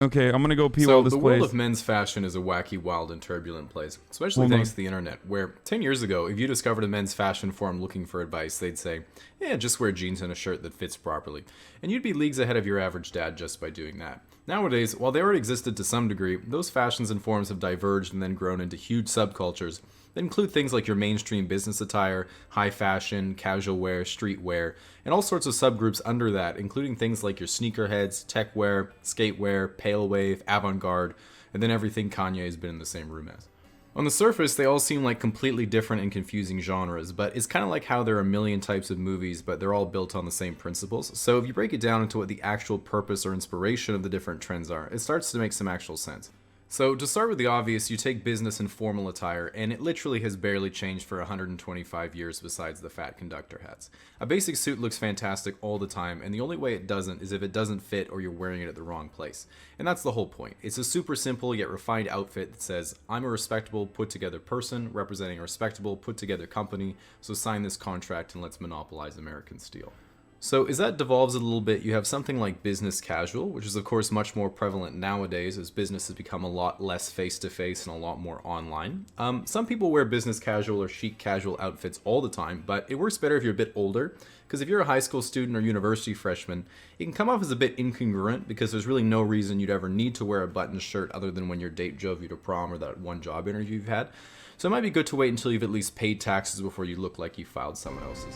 Okay, I'm gonna go pee So, while this the world plays. of men's fashion is a wacky, wild, and turbulent place, especially thanks to the internet, where 10 years ago, if you discovered a men's fashion forum looking for advice, they'd say, yeah, just wear jeans and a shirt that fits properly. And you'd be leagues ahead of your average dad just by doing that. Nowadays, while they already existed to some degree, those fashions and forums have diverged and then grown into huge subcultures that include things like your mainstream business attire, high fashion, casual wear, streetwear, and all sorts of subgroups under that, including things like your sneakerheads, tech wear, skate wear, pale wave, avant-garde, and then everything Kanye has been in the same room as. On the surface, they all seem like completely different and confusing genres, but it's kind of like how there are a million types of movies, but they're all built on the same principles. So if you break it down into what the actual purpose or inspiration of the different trends are, it starts to make some actual sense. So to start with the obvious, you take business and formal attire, and it literally has barely changed for 125 years besides the fat conductor hats. A basic suit looks fantastic all the time, and the only way it doesn't is if it doesn't fit or you're wearing it at the wrong place. And that's the whole point. It's a super simple yet refined outfit that says, I'm a respectable, put-together person representing a respectable, put-together company, so sign this contract and let's monopolize American steel. So as that devolves a little bit, you have something like business casual, which is of course much more prevalent nowadays as business has become a lot less face-to-face and a lot more online. Some people wear business casual or chic casual outfits all the time, but it works better if you're a bit older, because if you're a high school student or university freshman, it can come off as a bit incongruent because there's really no reason you'd ever need to wear a button shirt other than when your date drove you to prom or that one job interview you've had. So it might be good to wait until you've at least paid taxes before you look like you filed someone else's.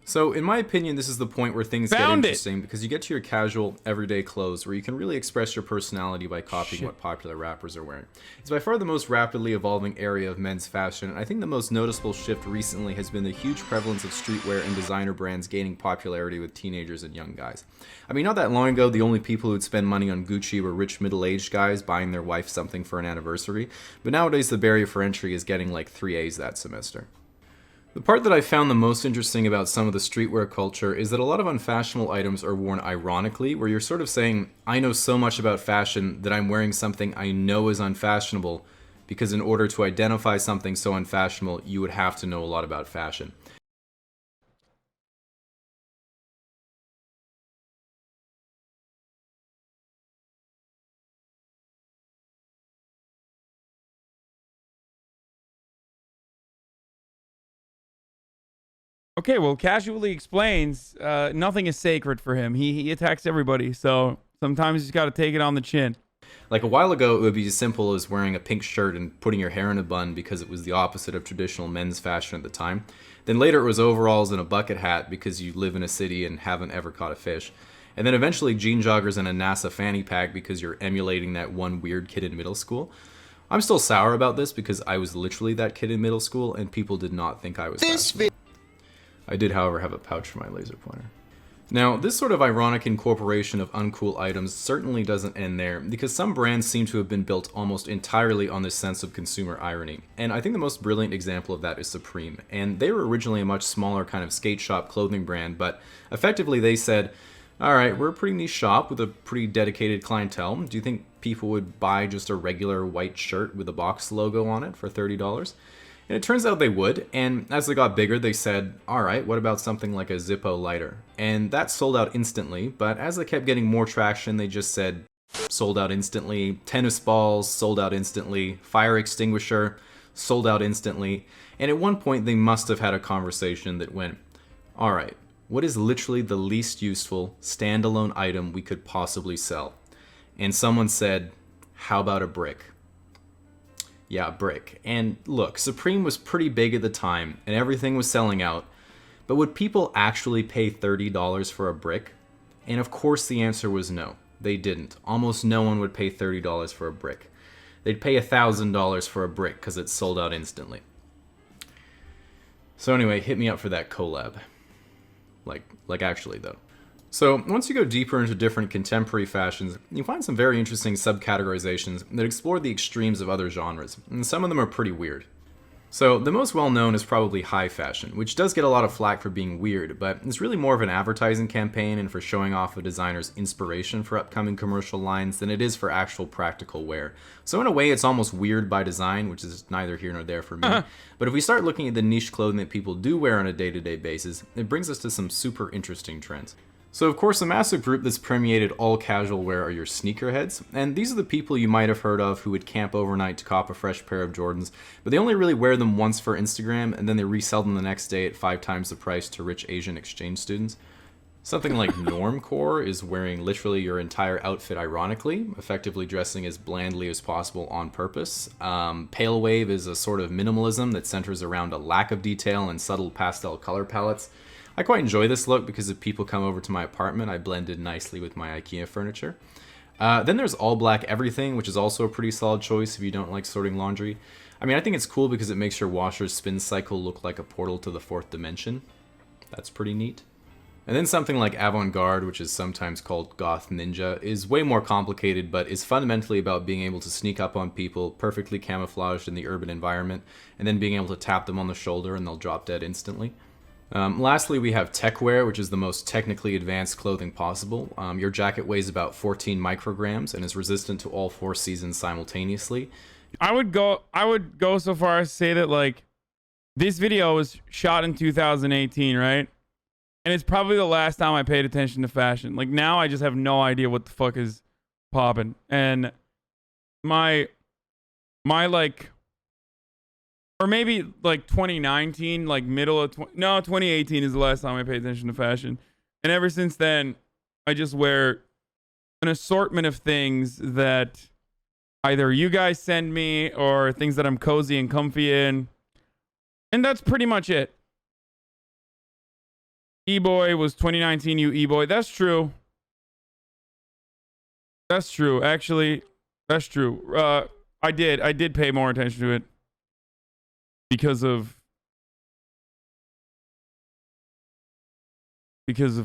So, in my opinion, this is the point where things get interesting because you get to your casual, everyday clothes where you can really express your personality by copying what popular rappers are wearing. It's by far the most rapidly evolving area of men's fashion, and I think the most noticeable shift recently has been the huge prevalence of streetwear and designer brands gaining popularity with teenagers and young guys. I mean, not that long ago, the only people who'd spend money on Gucci were rich middle-aged guys buying their wife something for an anniversary, but nowadays the barrier for entry is getting like 3 A's that semester. The part that I found the most interesting about some of the streetwear culture is that a lot of unfashionable items are worn ironically, where you're sort of saying, I know so much about fashion that I'm wearing something I know is unfashionable, because in order to identify something so unfashionable, you would have to know a lot about fashion. Okay, well, casually explains nothing is sacred for him. He attacks everybody, so sometimes he's got to take it on the chin. Like a while ago, it would be as simple as wearing a pink shirt and putting your hair in a bun because it was the opposite of traditional men's fashion at the time. Then later it was overalls and a bucket hat because you live in a city and haven't ever caught a fish. And then eventually jean joggers and a NASA fanny pack because you're emulating that one weird kid in middle school. I'm still sour about this because I was literally that kid in middle school and people did not think I was fashionable. I did, however, have a pouch for my laser pointer. Now, this sort of ironic incorporation of uncool items certainly doesn't end there, because some brands seem to have been built almost entirely on this sense of consumer irony. And I think the most brilliant example of that is Supreme. And they were originally a much smaller kind of skate shop clothing brand, but effectively they said, alright, we're a pretty niche shop with a pretty dedicated clientele. Do you think people would buy just a regular white shirt with a box logo on it for $30? And it turns out they would, and as they got bigger, they said, alright, what about something like a Zippo lighter? And that sold out instantly, but as they kept getting more traction, they just said, sold out instantly, tennis balls, sold out instantly, fire extinguisher, sold out instantly, and at one point they must have had a conversation that went, alright, what is literally the least useful, standalone item we could possibly sell? And someone said, how about a brick? Yeah, brick. And look, Supreme was pretty big at the time, and everything was selling out, but would people actually pay $30 for a brick? And of course the answer was no. They didn't. Almost no one would pay $30 for a brick. They'd pay $1,000 for a brick because it sold out instantly. So anyway, hit me up for that collab. Like actually though. So, once you go deeper into different contemporary fashions, you find some very interesting subcategorizations that explore the extremes of other genres, and some of them are pretty weird. So, the most well-known is probably high fashion, which does get a lot of flack for being weird, but it's really more of an advertising campaign and for showing off a designer's inspiration for upcoming commercial lines than it is for actual practical wear. So in a way, it's almost weird by design, which is neither here nor there for me. But if we start looking at the niche clothing that people do wear on a day-to-day basis, it brings us to some super interesting trends. So, of course, a massive group that's permeated all casual wear are your sneakerheads, and these are the people you might have heard of who would camp overnight to cop a fresh pair of Jordans, but they only really wear them once for Instagram, and then they resell them the next day at 5 times the price to rich Asian exchange students. Something like normcore is wearing literally your entire outfit ironically, effectively dressing as blandly as possible on purpose. Pale wave is a sort of minimalism that centers around a lack of detail and subtle pastel color palettes. I quite enjoy this look because if people come over to my apartment, I blend in nicely with my IKEA furniture. Then there's all black everything, which is also a pretty solid choice if you don't like sorting laundry. I mean, I think it's cool because it makes your washer's spin cycle look like a portal to the 4th dimension. That's pretty neat. And then something like avant-garde, which is sometimes called goth ninja, is way more complicated, but is fundamentally about being able to sneak up on people perfectly camouflaged in the urban environment, and then being able to tap them on the shoulder and they'll drop dead instantly. Lastly, we have tech wear, which is the most technically advanced clothing possible. Your jacket weighs about 14 micrograms and is resistant to all 4 seasons simultaneously. I would go so far as to say that, like, this video was shot in 2018, right? And it's probably the last time I paid attention to fashion. Like, now I just have no idea what the fuck is popping. And my like, or maybe like 2019, like middle of 2018 is the last time I paid attention to fashion. And ever since then, I just wear an assortment of things that either you guys send me or things that I'm cozy and comfy in. And that's pretty much it. E-boy was 2019, you e-boy. That's true. That's true. Actually, that's true. I did pay more attention to it because of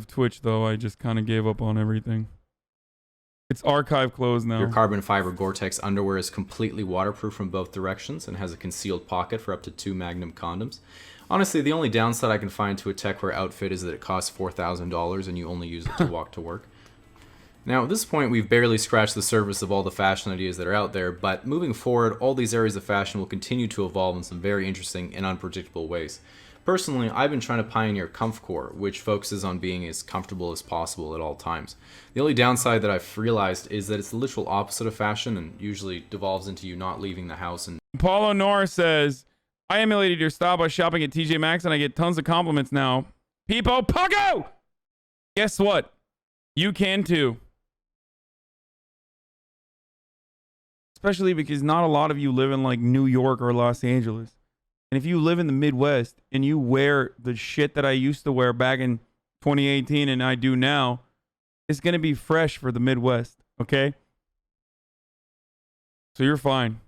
Twitch, though. I just kind of gave up on everything. It's archive closed now. Your carbon fiber Gore-Tex underwear is completely waterproof from both directions and has a concealed pocket for up to 2 Magnum condoms. Honestly, the only downside I can find to a techwear outfit is that it costs $4,000 and you only use it to walk to work. Now, at this point, we've barely scratched the surface of all the fashion ideas that are out there, but moving forward, all these areas of fashion will continue to evolve in some very interesting and unpredictable ways. Personally, I've been trying to pioneer comfcore, which focuses on being as comfortable as possible at all times. The only downside that I've realized is that it's the literal opposite of fashion and usually devolves into you not leaving the house. And Paulo Nora says, I emulated your style by shopping at TJ Maxx and I get tons of compliments now. Peepo Pogo! Guess what? You can too. Especially because not a lot of you live in like New York or Los Angeles. And if you live in the Midwest and you wear the shit that I used to wear back in 2018 and I do now, it's going to be fresh for the Midwest, okay? So you're fine.